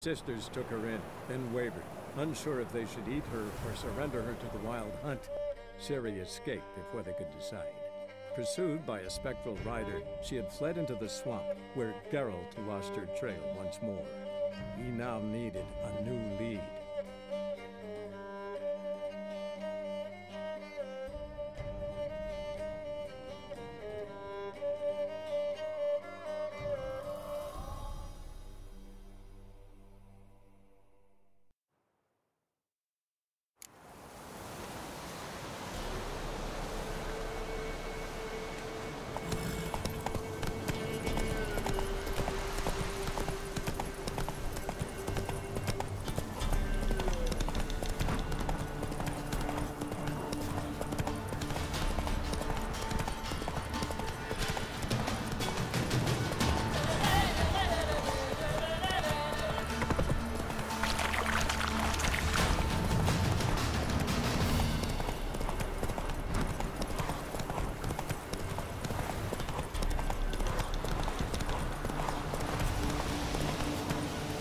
Sisters took her in, then wavered, unsure if they should eat her or surrender her to the wild hunt. Ciri escaped before they could decide. Pursued by a spectral rider, she had fled into the swamp, where Geralt lost her trail once more. He now needed a new lead.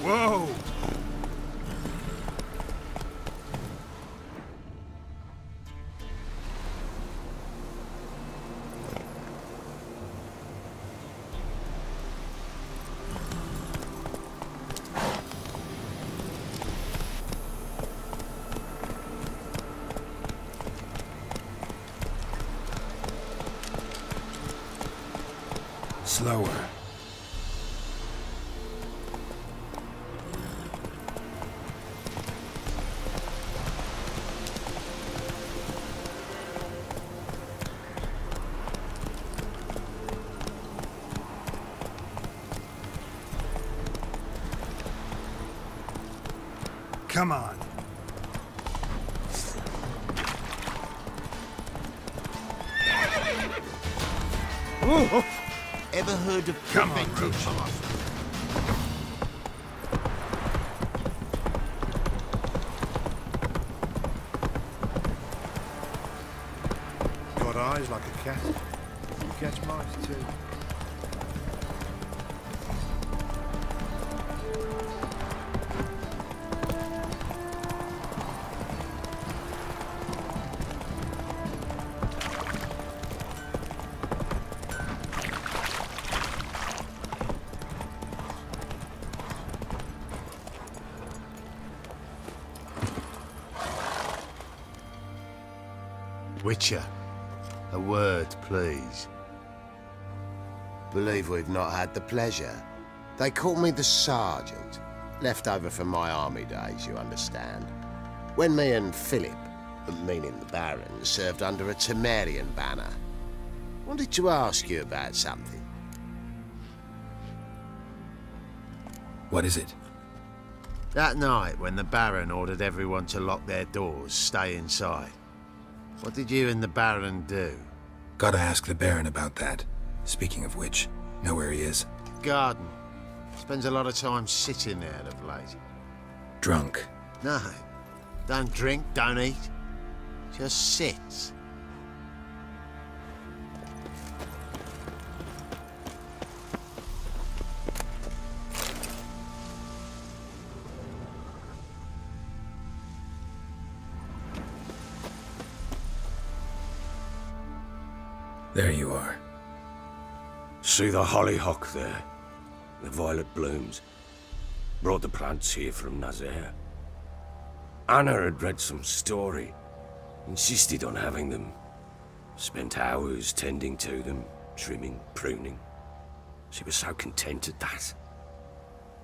Whoa! Slower. Come on. Ooh. Ever heard of Come on, preventive Roach. path? Got eyes like a cat. You catch mice too. Witcher, a word, please. Believe we've not had the pleasure. They call me the Sergeant. Left over from my army days, you understand. When me and Philip, meaning the Baron, served under a Temerian banner. Wanted to ask you about something. What is it? That night, when the Baron ordered everyone to lock their doors, stay inside. What did you and the Baron do? Gotta ask the Baron about that. Speaking of which, know where he is? Garden. Spends a lot of time sitting there of late. Drunk. No. Don't drink, don't eat. Just sits. There you are. See the hollyhock there? The violet blooms. Brought the plants here from Nazaire. Anna had read some story. Insisted on having them. Spent hours tending to them, trimming, pruning. She was so content at that.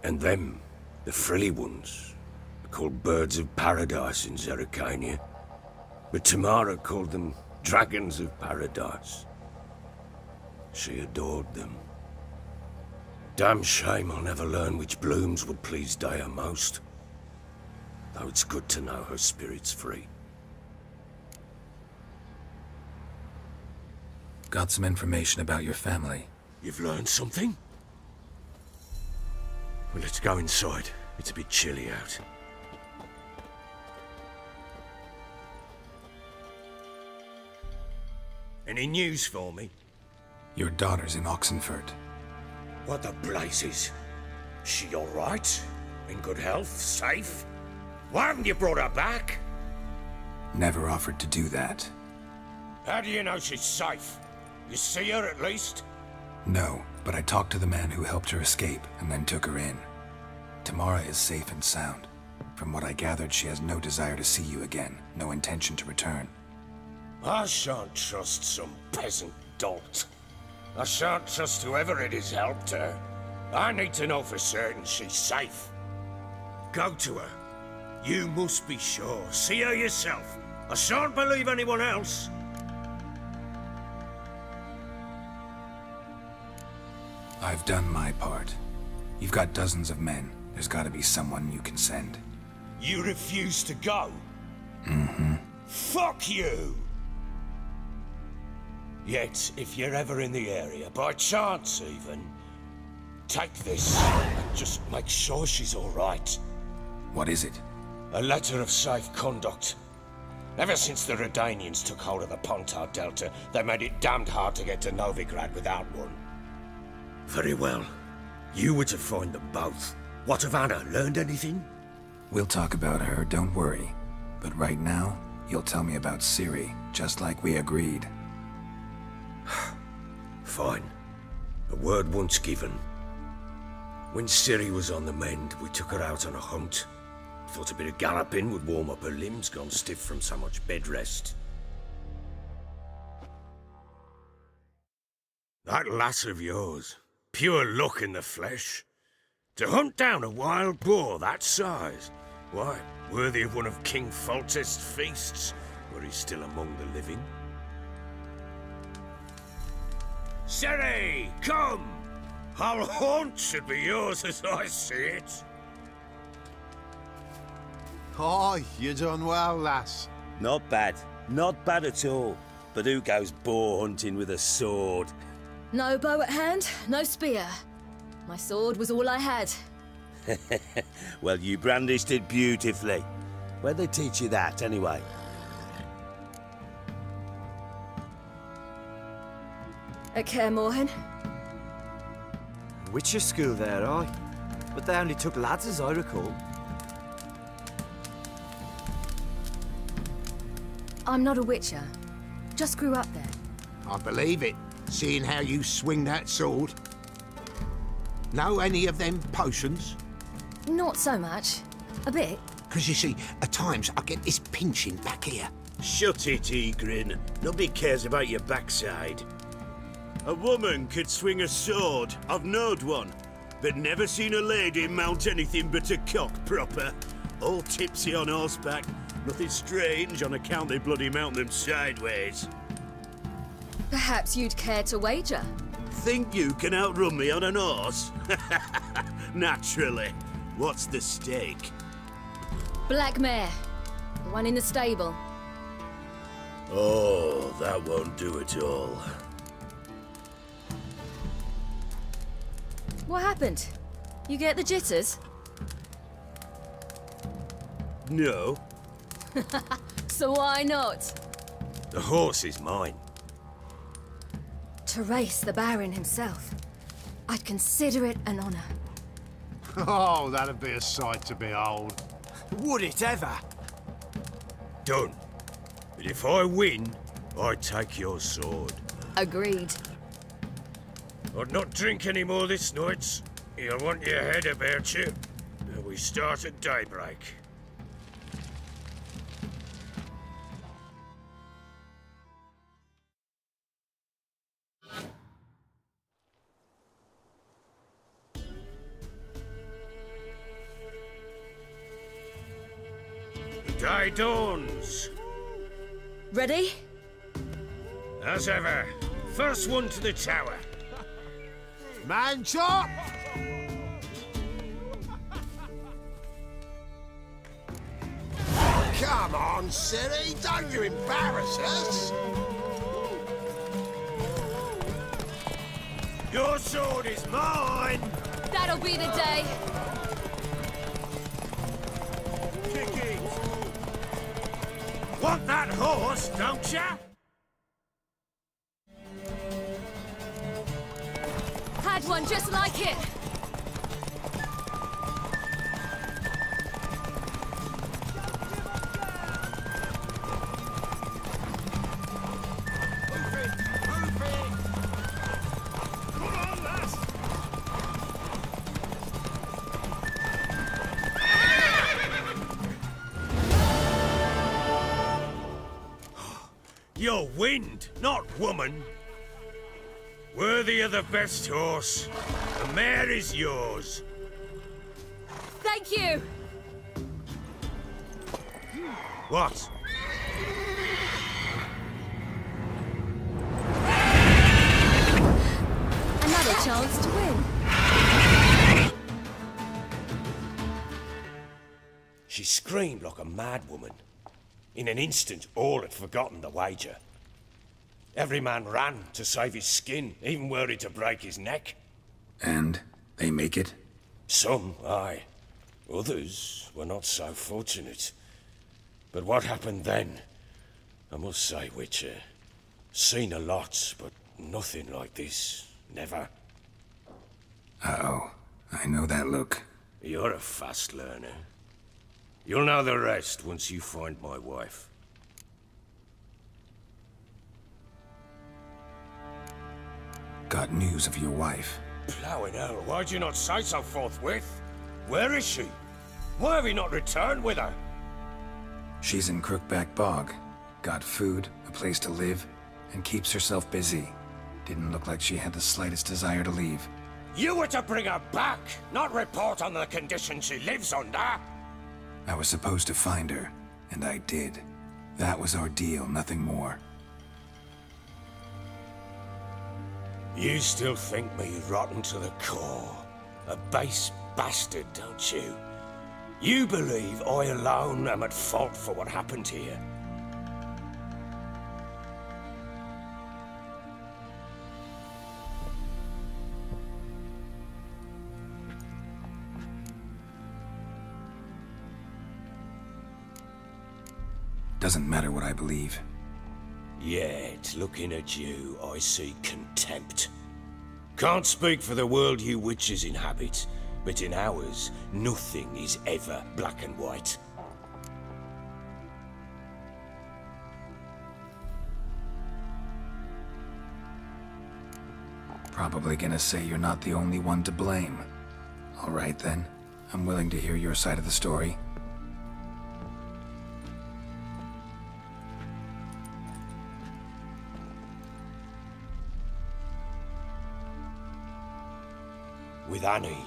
And them, the frilly ones, are called birds of paradise in Zerrikania. But Tamara called them dragons of paradise. She adored them. Damn shame I'll never learn which blooms would please Dea most. Though it's good to know her spirit's free. Got some information about your family. You've learned something? Well, let's go inside. It's a bit chilly out. Any news for me? Your daughter's in Oxenfurt. What the blazes? She all right? In good health? Safe? Why haven't you brought her back? Never offered to do that. How do you know she's safe? You see her at least? No, but I talked to the man who helped her escape and then took her in. Tamara is safe and sound. From what I gathered, she has no desire to see you again, no intention to return. I shan't trust some peasant dolt. I shan't trust whoever it is helped her. I need to know for certain she's safe. Go to her. You must be sure. See her yourself. I shan't believe anyone else. I've done my part. You've got dozens of men. There's gotta be someone you can send. You refuse to go? Mm-hmm. Fuck you! Yet, if you're ever in the area, by chance even, take this and just make sure she's all right. What is it? A letter of safe conduct. Ever since the Redanians took hold of the Pontar Delta, they made it damned hard to get to Novigrad without one. Very well. You were to find them both. What of Anna? Learned anything? We'll talk about her, don't worry. But right now, you'll tell me about Ciri, just like we agreed. Fine. A word once given. When Ciri was on the mend, we took her out on a hunt. Thought a bit of galloping would warm up her limbs, gone stiff from so much bed rest. That lass of yours, pure luck in the flesh. To hunt down a wild boar that size, why, worthy of one of King Foltest's feasts, were he still among the living. Ciri, come! Our haunt should be yours as I see it. Oh, you done well, lass. Not bad. Not bad at all. But who goes boar hunting with a sword? No bow at hand, no spear. My sword was all I had. Well, you brandished it beautifully. Where'd they teach you that, anyway? At Kaer Morhen. Witcher school there, aye. But they only took lads, as I recall. I'm not a witcher. Just grew up there. I believe it, seeing how you swing that sword. Know any of them potions? Not so much. A bit. Because you see, at times I get this pinching back here. Shut it, Egrin. Nobody cares about your backside. A woman could swing a sword. I've knowed one. But never seen a lady mount anything but a cock proper. All tipsy on horseback. Nothing strange on account they bloody mount them sideways. Perhaps you'd care to wager? Think you can outrun me on an horse? Naturally. What's the stake? Black mare. The one in the stable. Oh, that won't do at all. What happened? You get the jitters? No. So why not? The horse is mine. To race the Baron himself. I'd consider it an honor. Oh, that'd be a sight to behold. Would it ever? Done. But if I win, I take your sword. Agreed. I'd not drink any more this night. You'll want your head about you. We start at daybreak. The day dawns. Ready? As ever, first one to the tower. Man chop! Come on, Ciri, don't you embarrass us! Your sword is mine! That'll be the day. Kick it! Want that horse, don't ya? Had one just like it. You're wind, not woman. Worthy of the best horse. The mare is yours. Thank you! What? Another chance to win. She screamed like a mad woman. In an instant, all had forgotten the wager. Every man ran to save his skin, even worried to break his neck. And they make it? Some, aye. Others were not so fortunate. But what happened then? I must say, Witcher, seen a lot, but nothing like this. Never. Uh-oh. I know that look. You're a fast learner. You'll know the rest once you find my wife. Got news of your wife. Plowing hell, why'd you not say so forthwith? Where is she? Why have you not returned with her? She's in Crookback Bog. Got food, a place to live, and keeps herself busy. Didn't look like she had the slightest desire to leave. You were to bring her back, not report on the conditions she lives under. I was supposed to find her, and I did. That was our deal, nothing more. You still think me rotten to the core. A base bastard, don't you? You believe I alone am at fault for what happened here. Doesn't matter what I believe. Yet, looking at you, I see contempt. Can't speak for the world you witches inhabit, but in ours, nothing is ever black and white. Probably gonna say you're not the only one to blame. All right then, I'm willing to hear your side of the story. With Annie,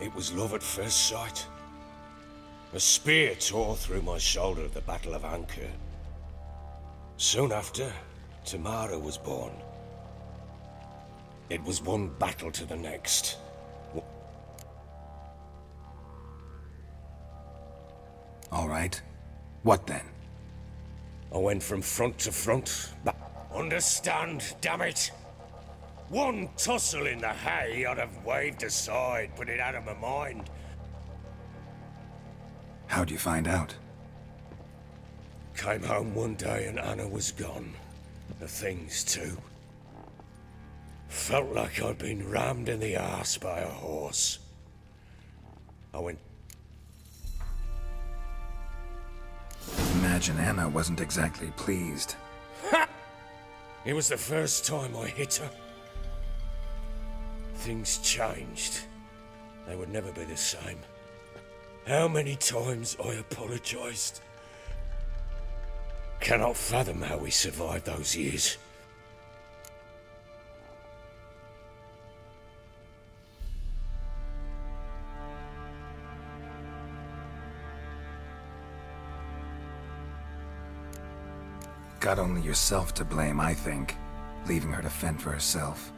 it was love at first sight. A spear tore through my shoulder at the Battle of Anchor. Soon after, Tamara was born. It was one battle to the next. All right. What then? I went from front to front, but understand, damn it! One tussle in the hay I'd have waved aside, put it out of my mind. How'd you find out? Came home one day and Anna was gone. The things too. Felt like I'd been rammed in the arse by a horse. I went... Imagine Anna wasn't exactly pleased. Ha! It was the first time I hit her. Things changed. They would never be the same. How many times I apologized. Cannot fathom how we survived those years. Got only yourself to blame, I think. Leaving her to fend for herself.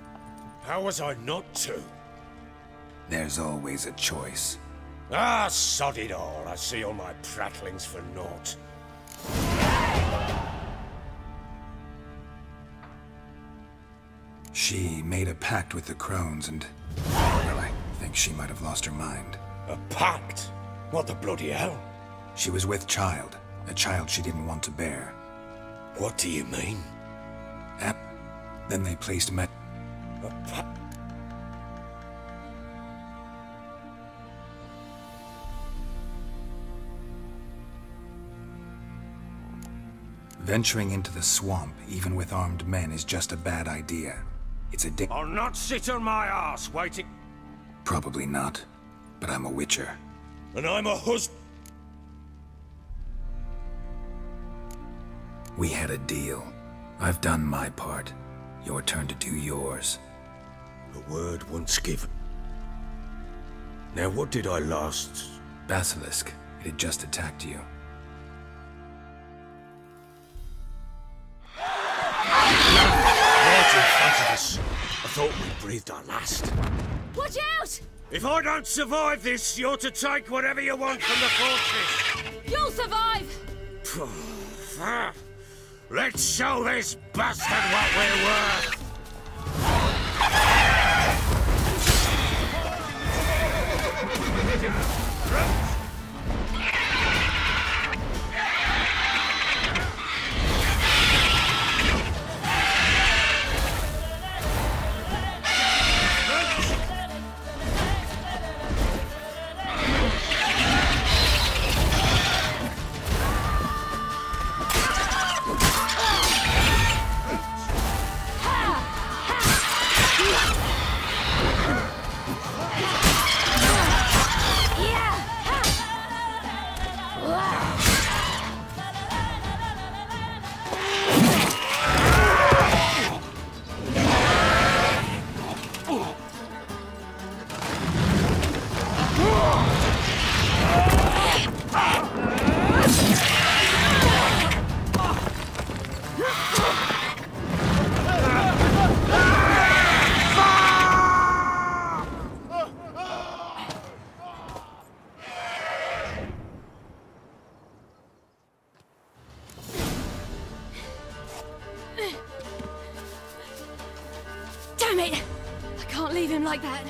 How was I not to? There's always a choice. Ah, sod it all. I see all my prattlings for naught. She made a pact with the crones and... well, I think she might have lost her mind. A pact? What the bloody hell? She was with child. A child she didn't want to bear. What do you mean? Then they placed A pact? Venturing into the swamp, even with armed men, is just a bad idea. It's a I'll not sit on my ass waiting... Probably not, but I'm a witcher. And I'm a husband. We had a deal. I've done my part. Your turn to do yours. A word once given. Now what did I last... Basilisk. It had just attacked you. Right in front of us. I thought we breathed our last. Watch out! If I don't survive this, you're to take whatever you want from the fortress. You'll survive! Let's show this bastard what we're worth. Damn it! I can't leave him like that.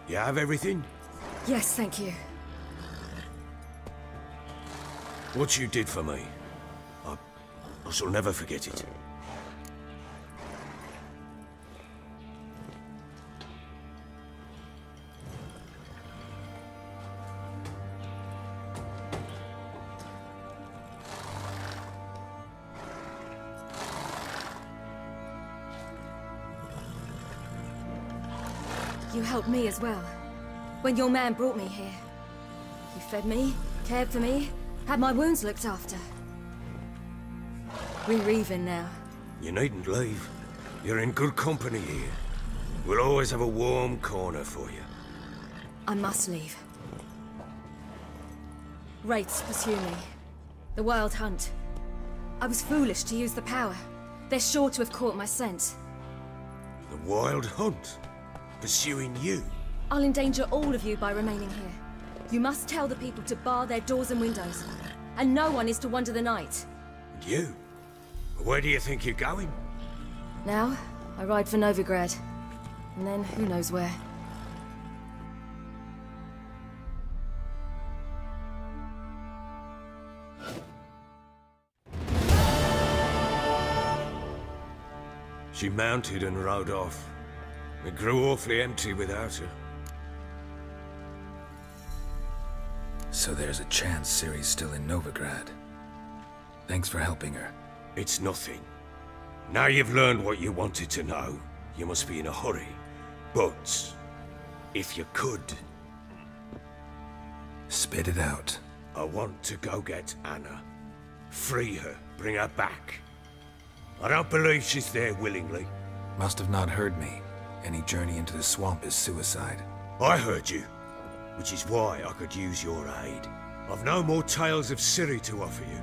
You have everything? Yes, thank you. What you did for me, I shall never forget it. You helped me as well. When your man brought me here. You fed me, cared for me, had my wounds looked after. We're even now. You needn't leave. You're in good company here. We'll always have a warm corner for you. I must leave. Wraiths pursue me. The Wild Hunt. I was foolish to use the power. They're sure to have caught my scent. The Wild Hunt? Pursuing you? I'll endanger all of you by remaining here. You must tell the people to bar their doors and windows. and no one is to wander the night. You? Where do you think you're going? Now, I ride for Novigrad. And then, who knows where. She mounted and rode off. It grew awfully empty without her. So there's a chance Ciri's still in Novigrad. Thanks for helping her. It's nothing. Now you've learned what you wanted to know, you must be in a hurry. But, if you could... Spit it out. I want to go get Anna. Free her, bring her back. I don't believe she's there willingly. Must have not heard me. Any journey into the swamp is suicide. I heard you, which is why I could use your aid. I've no more tales of Ciri to offer you,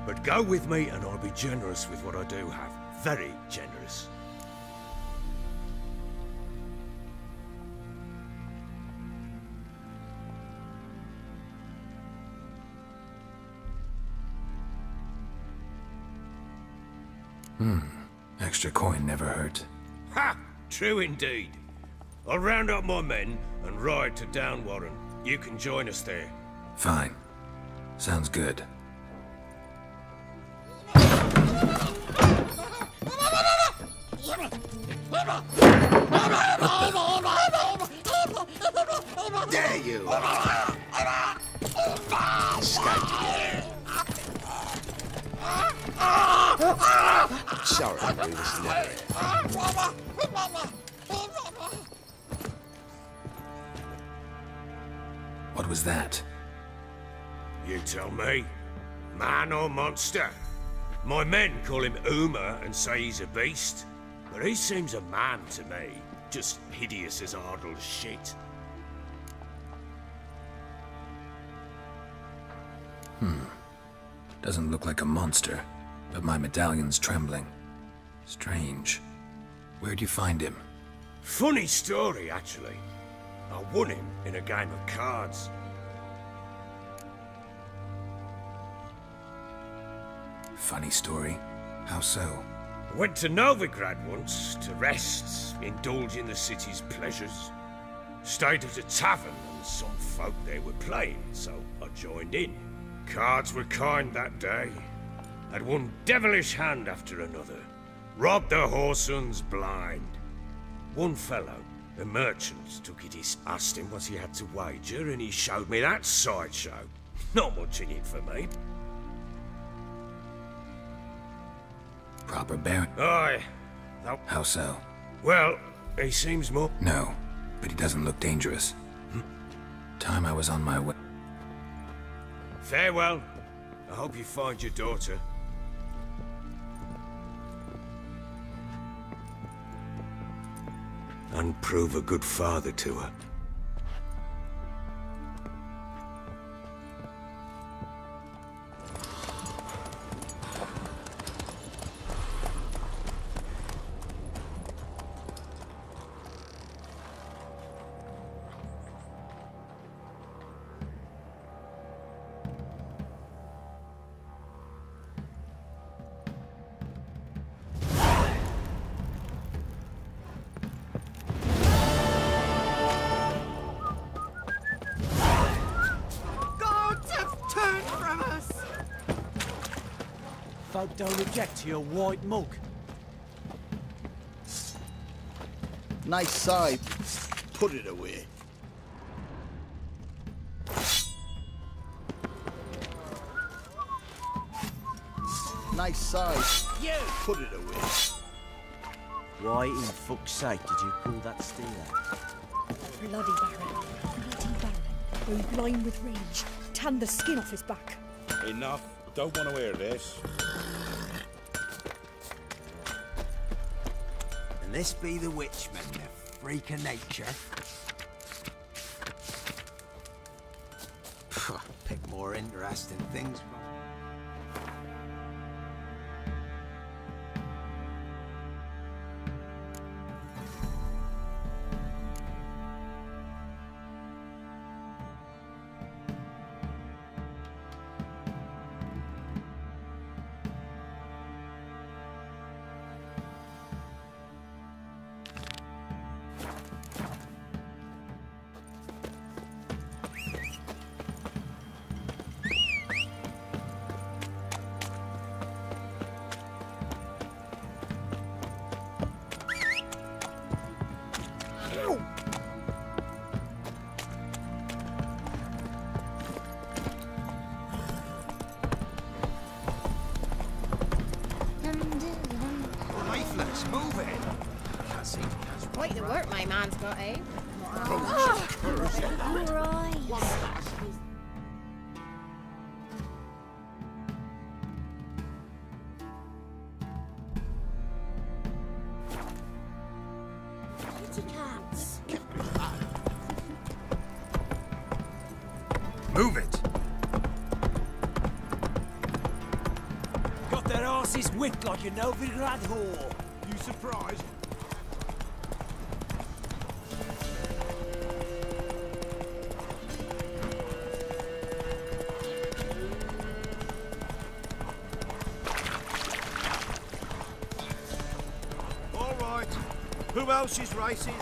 but go with me and I'll be generous with what I do have. Very generous. Extra coin never hurt. Ha! True indeed. I'll round up my men and ride to Downwarren. You can join us there. Fine. Sounds good. Dare you! Escape. Sorry, we was never here. What was that? You tell me. Man or monster? My men call him Uma and say he's a beast. But he seems a man to me. Just hideous as Ardle's shit. Doesn't look like a monster, but my medallion's trembling. Strange. Where'd you find him? Funny story, actually. I won him in a game of cards. Funny story. How so? I went to Novigrad once to rest, indulge in the city's pleasures. Stayed at a tavern and some folk there were playing, so I joined in. Cards were kind that day. Had one devilish hand after another. Robbed the whoresons blind. One fellow, a merchant, took it. Asked him what he had to wager, and he showed me that sideshow. Not much in it for me. Proper baron? Aye. How so? Well, he seems more... No, but he doesn't look dangerous. Time I was on my way. Farewell. I hope you find your daughter. And prove a good father to her. Folk don't object to your white mug. Nice side. Put it away. Nice side. You! Put it away. Why in fuck's sake did you pull that steer out? Bloody Baron. Bloody Baron. Going blind with rage. Tan the skin off his back. Enough. Don't want to hear this. And this be the witchman, the freak of nature. Pick more interesting things. my man's got, eh? Move it! Got their asses whipped like a Novigrad whore. You surprised? All right. Who else is racing?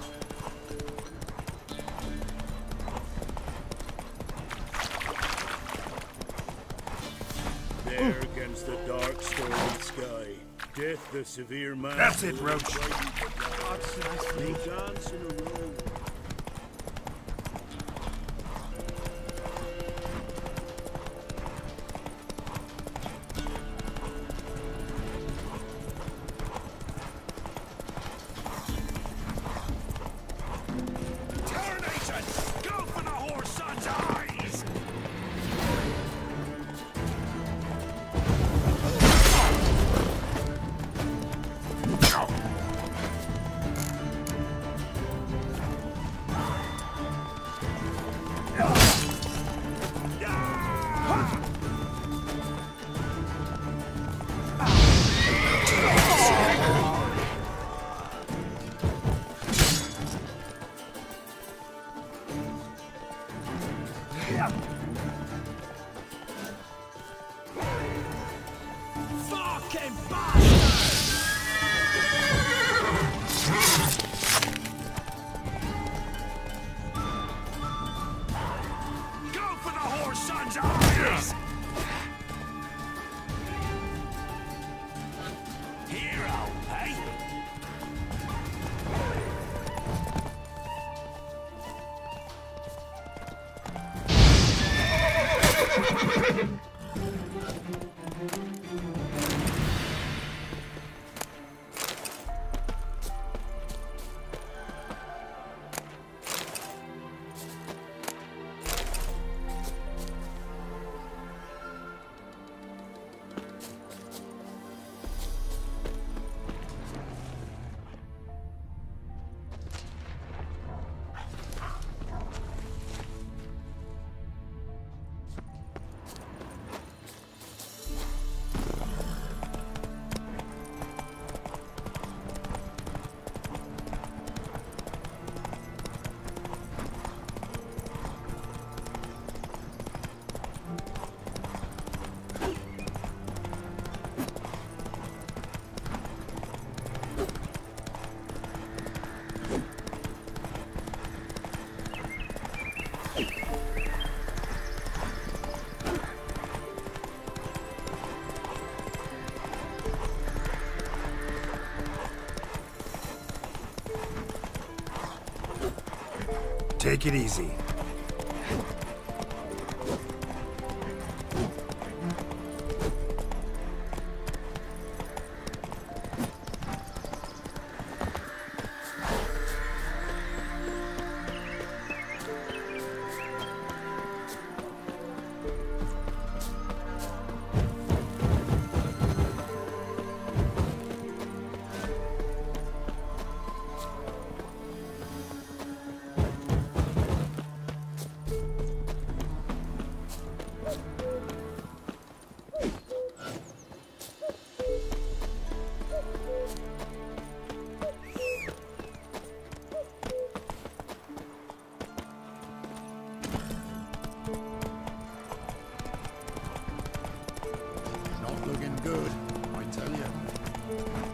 There against the dark, stormy sky, death the severe man. That's it, Roach. No dance in a row. Take it easy.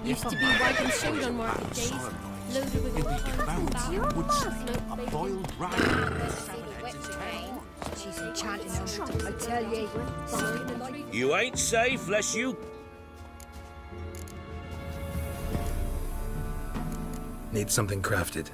Used to be wiping shade on market days, loaded with A boiled rat. She's enchanting them. I tell ye. You ain't safe lest you... Need something crafted.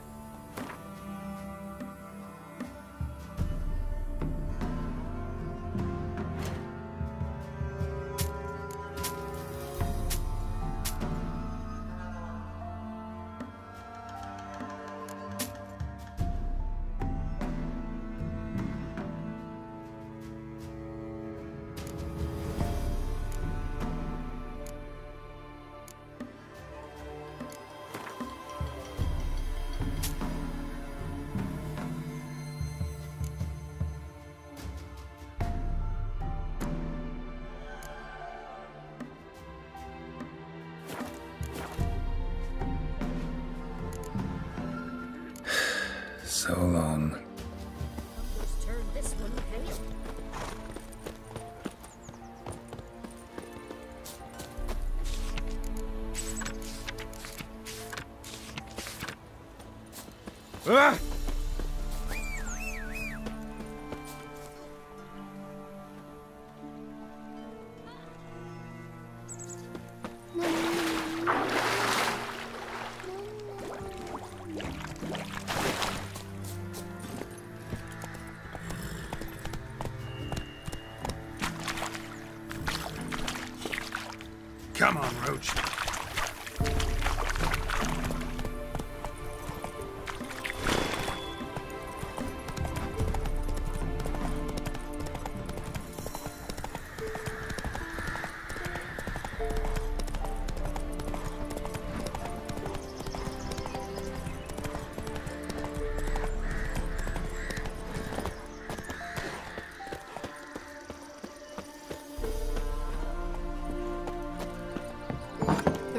So long. Let's turn this one heavy. Ah! Come on, Roach.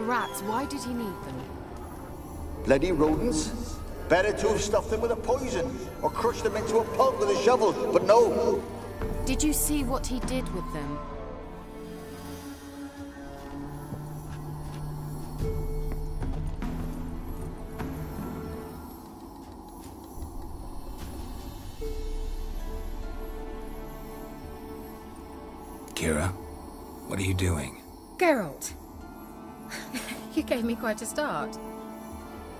Rats, why did he need them? Bloody rodents. Better to have stuffed them with a poison, or crushed them into a pulp with a shovel, but no. Did you see what he did with them? Kira, what are you doing? Geralt! You gave me quite a start.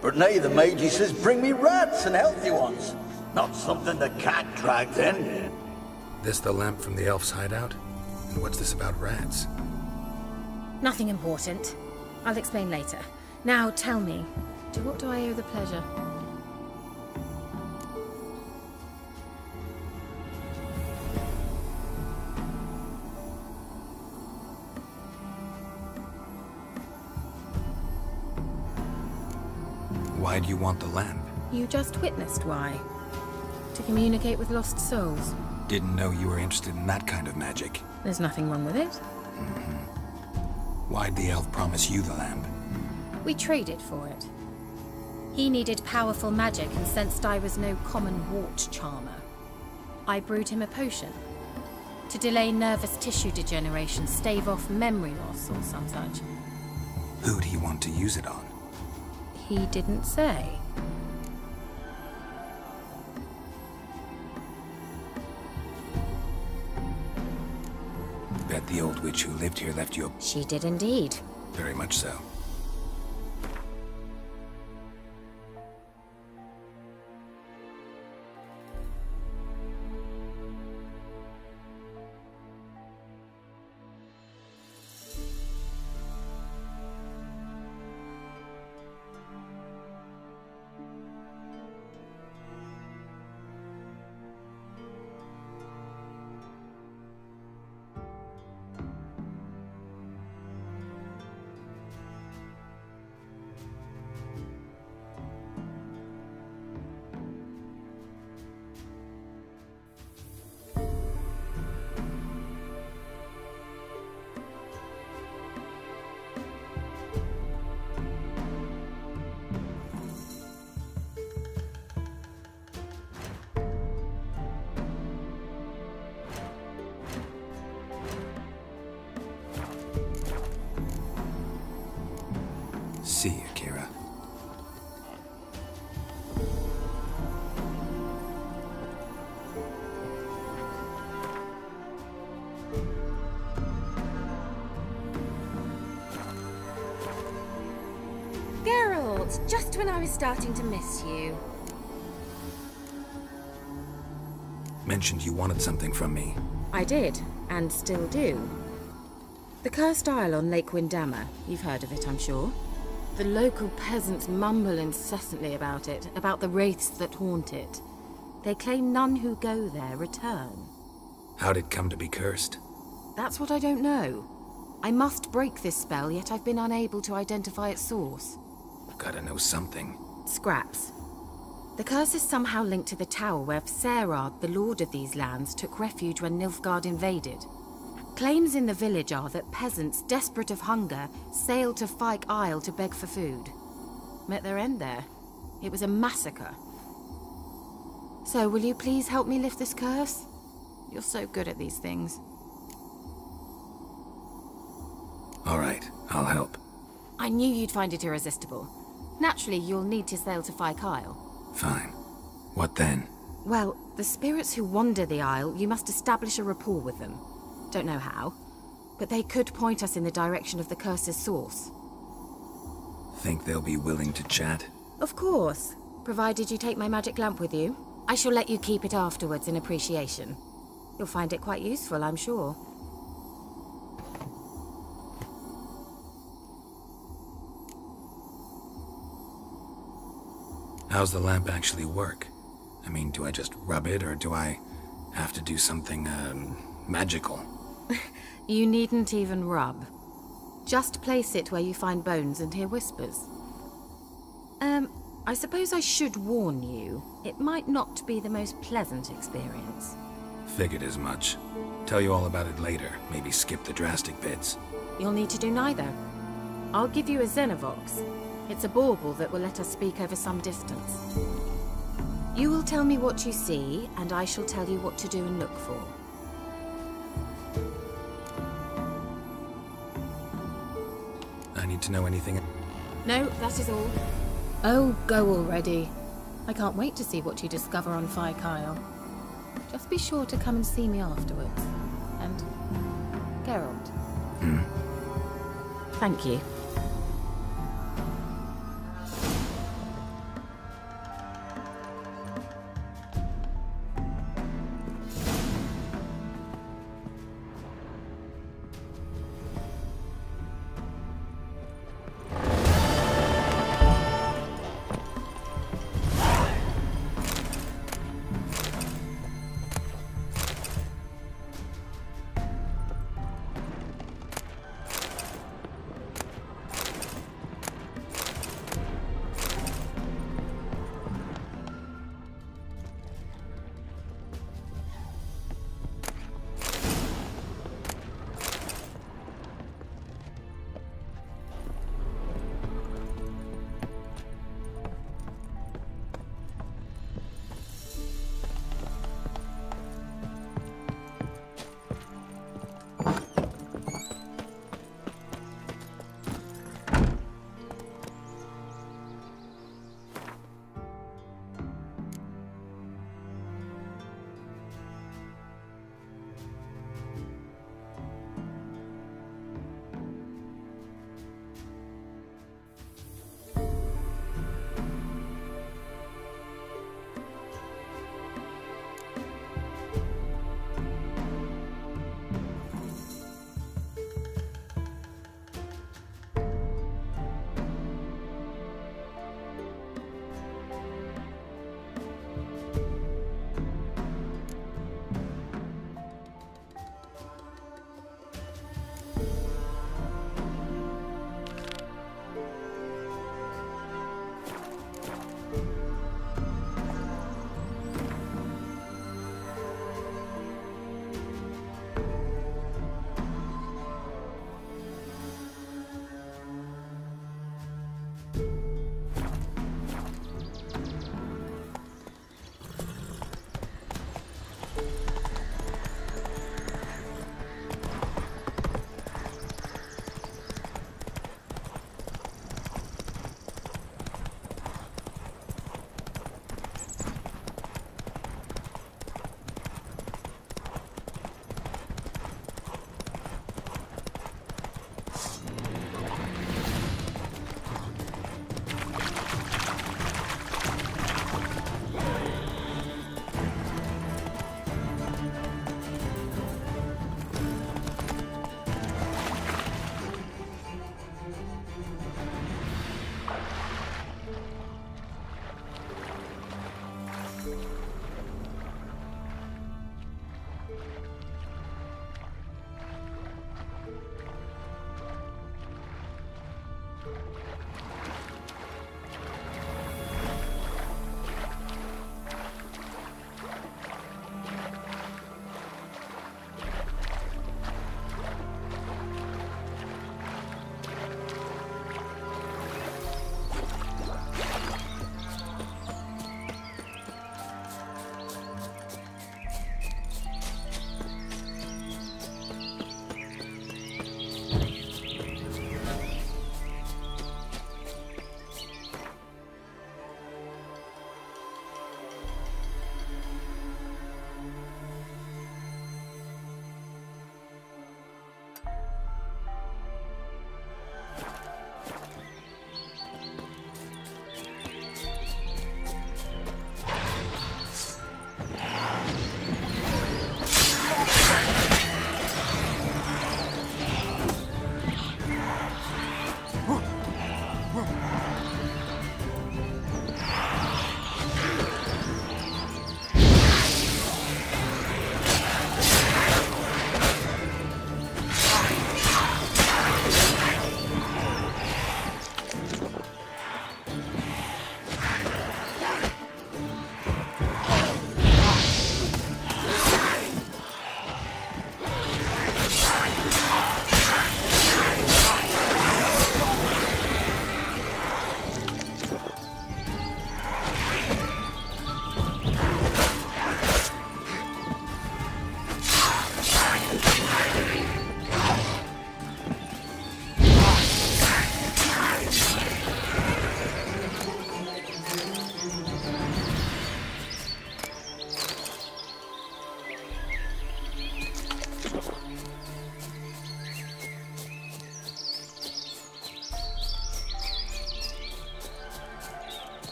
But now the mage says bring me rats and healthy ones. Not something the cat dragged in. This the lamp from the elf's hideout? And what's this about rats? Nothing important. I'll explain later. Now tell me, to what do I owe the pleasure? Why do you want the lamp? You just witnessed why. To communicate with lost souls. Didn't know you were interested in that kind of magic. There's nothing wrong with it. Why'd the elf promise you the lamp? We traded for it. He needed powerful magic and sensed I was no common wart charmer. I brewed him a potion. To delay nervous tissue degeneration, stave off memory loss or some such. Who'd he want to use it on? He didn't say. Bet the old witch who lived here left you a... She did indeed. Very much so. See you, Kira. Geralt, just when I was starting to miss you. Mentioned you wanted something from me. I did, and still do. The Cursed Isle on Lake Windammer. You've heard of it, I'm sure. The local peasants mumble incessantly about it, about the wraiths that haunt it. They claim none who go there return. How'd it come to be cursed? That's what I don't know. I must break this spell, yet I've been unable to identify its source. Gotta know something. Scraps. The curse is somehow linked to the tower where Serard, the lord of these lands, took refuge when Nilfgaard invaded. Claims in the village are that peasants, desperate of hunger, sailed to Fyke Isle to beg for food. Met their end there. It was a massacre. So, will you please help me lift this curse? You're so good at these things. All right, I'll help. I knew you'd find it irresistible. Naturally, you'll need to sail to Kyle. Fine. What then? Well, the spirits who wander the Isle, you must establish a rapport with them. Don't know how, but they could point us in the direction of the curse's source. Think they'll be willing to chat? Of course, provided you take my magic lamp with you. I shall let you keep it afterwards in appreciation. You'll find it quite useful, I'm sure. How's the lamp actually work? I mean, do I just rub it, or do I have to do something, magical? You needn't even rub. Just place it where you find bones and hear whispers. I suppose I should warn you, it might not be the most pleasant experience. Figured as much. Tell you all about it later, maybe skip the drastic bits. You'll need to do neither. I'll give you a Xenovox. It's a bauble that will let us speak over some distance. You will tell me what you see, and I shall tell you what to do and look for. I need to know anything. No, that is all. Oh, go already. I can't wait to see what you discover on Kyle. Just be sure to come and see me afterwards. And Geralt. Thank you.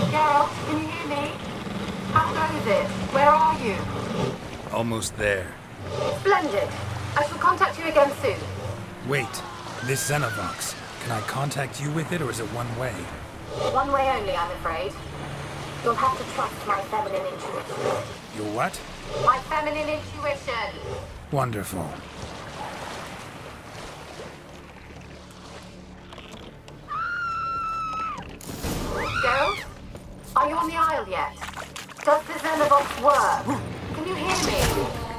Geralt, can you hear me? How long is it? Where are you? Almost there. Splendid. I shall contact you again soon. Wait, this Xenovox. Can I contact you with it, or is it one way? One way only, I'm afraid. You'll have to trust my feminine intuition. Your what? My feminine intuition. Wonderful. Geralt? Are you on the Isle yet? Does the Xenovox work? Can you hear me?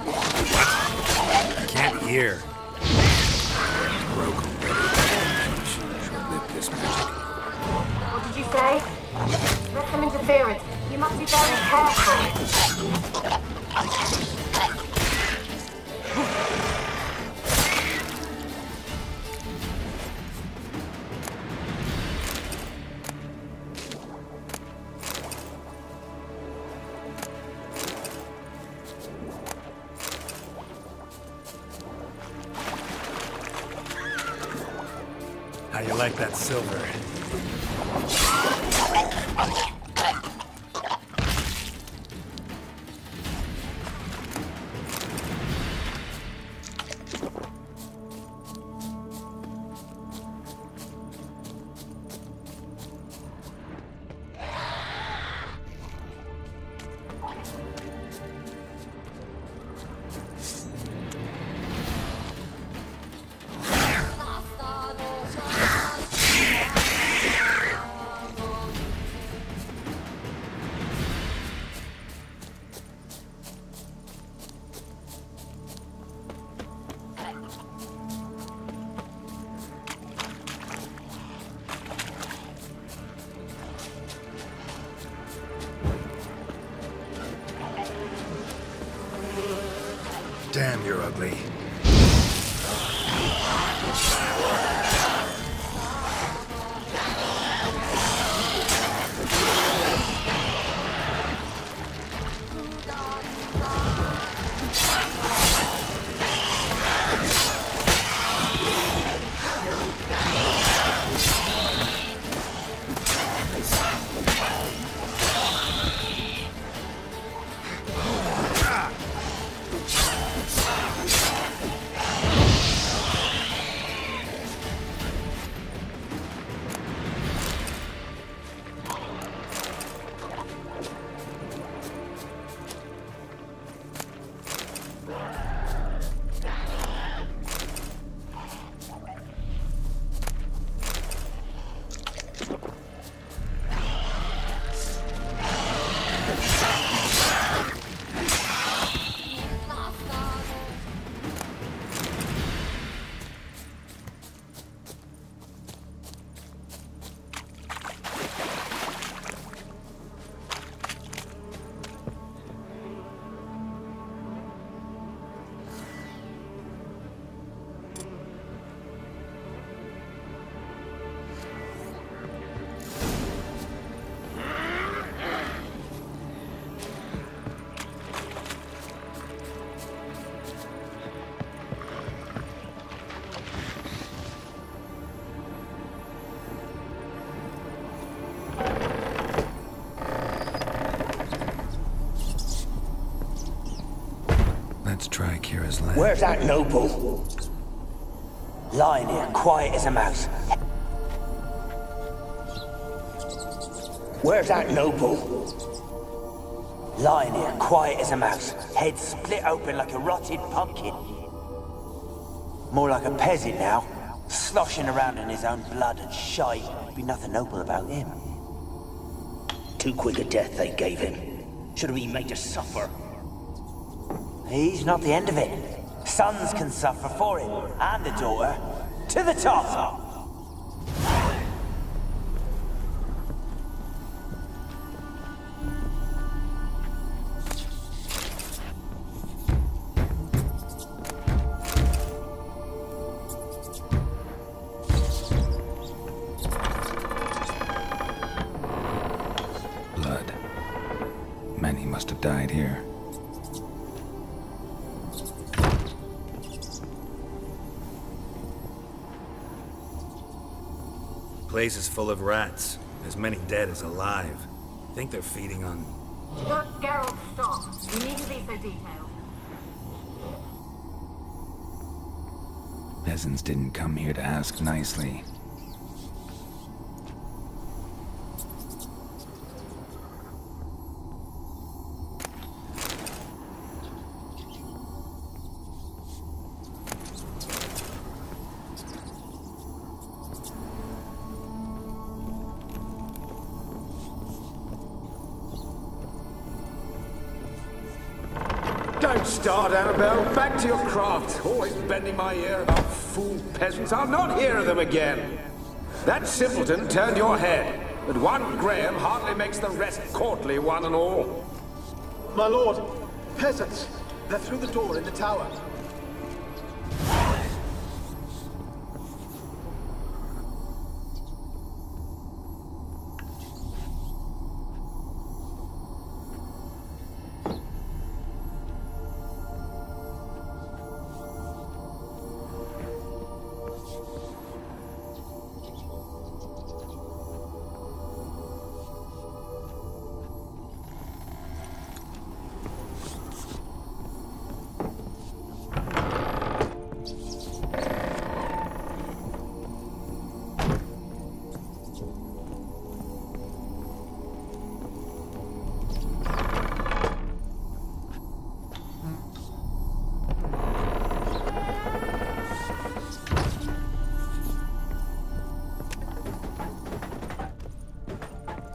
I can't hear. Broke already. Should lit this magic. What did you say? There's some interference. You must be very careful. How you like that silver? Damn, you're ugly. Let's try Kira's land. Where's that noble? Lying here, quiet as a mouse. Where's that noble? Lying here, quiet as a mouse, head split open like a rotted pumpkin. More like a peasant now, sloshing around in his own blood and shite. Be nothing noble about him. Too quick a death they gave him. Should have been made to suffer. He's not the end of it. Sons can suffer for him, and the daughter. To the top! Blood. Many must have died here. Place is full of rats. As many dead as alive. Think they're feeding on... Look, Geralt, stop. You needn't be so detailed. Peasants didn't come here to ask nicely. Don't start, Annabelle. Back to your craft. Always bending my ear about fool peasants. I'll not hear of them again. That simpleton turned your head, but one Graham hardly makes the rest courtly, one and all. My lord, peasants. They're through the door in the tower.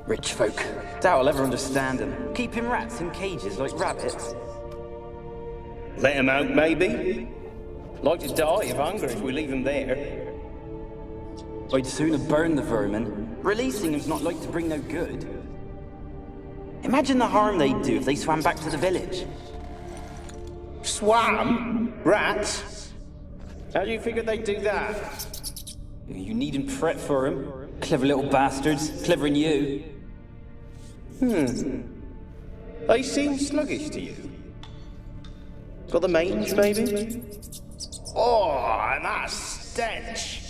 Rich folk. Doubt I'll ever understand them. Keeping rats in cages like rabbits. Let them out, maybe? Like to die of hunger if we leave them there. I'd sooner burn the vermin. Releasing them's not like to bring no good. Imagine the harm they'd do if they swam back to the village. Swam? Rats? How do you figure they'd do that? You needn't fret for them. Clever little bastards. Clever than you. They seem sluggish to you. Got the mange, maybe? Oh, and that stench!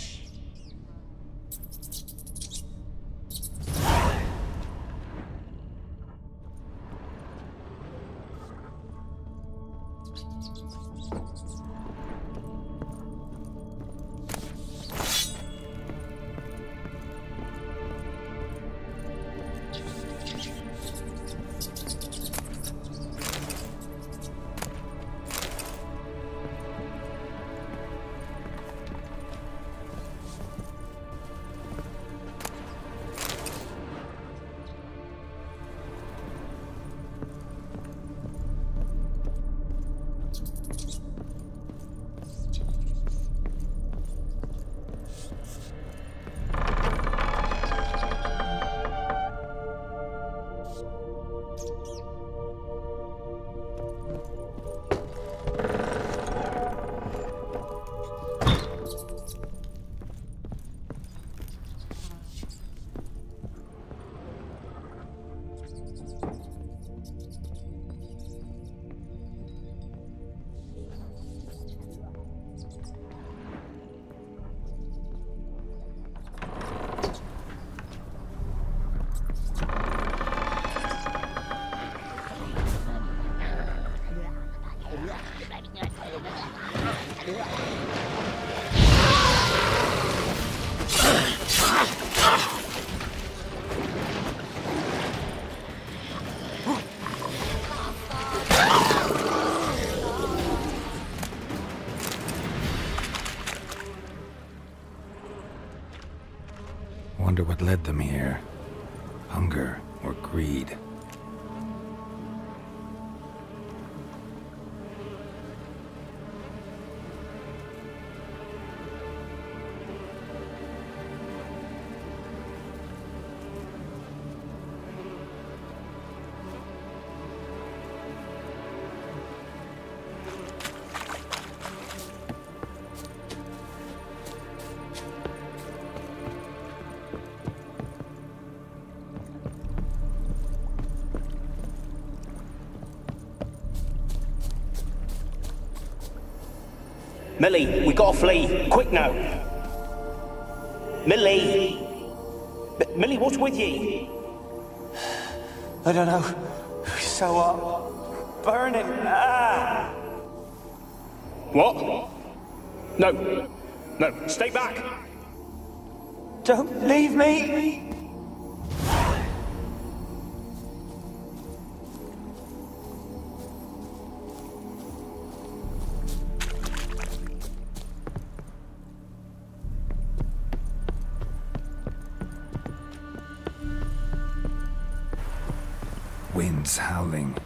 wonder what led them here. Hunger or greed. Millie, we gotta flee. Quick now. Millie! Millie, what's with ye? I don't know. So burning. Ah! What? No. No, stay back. Don't leave me. Winds howling,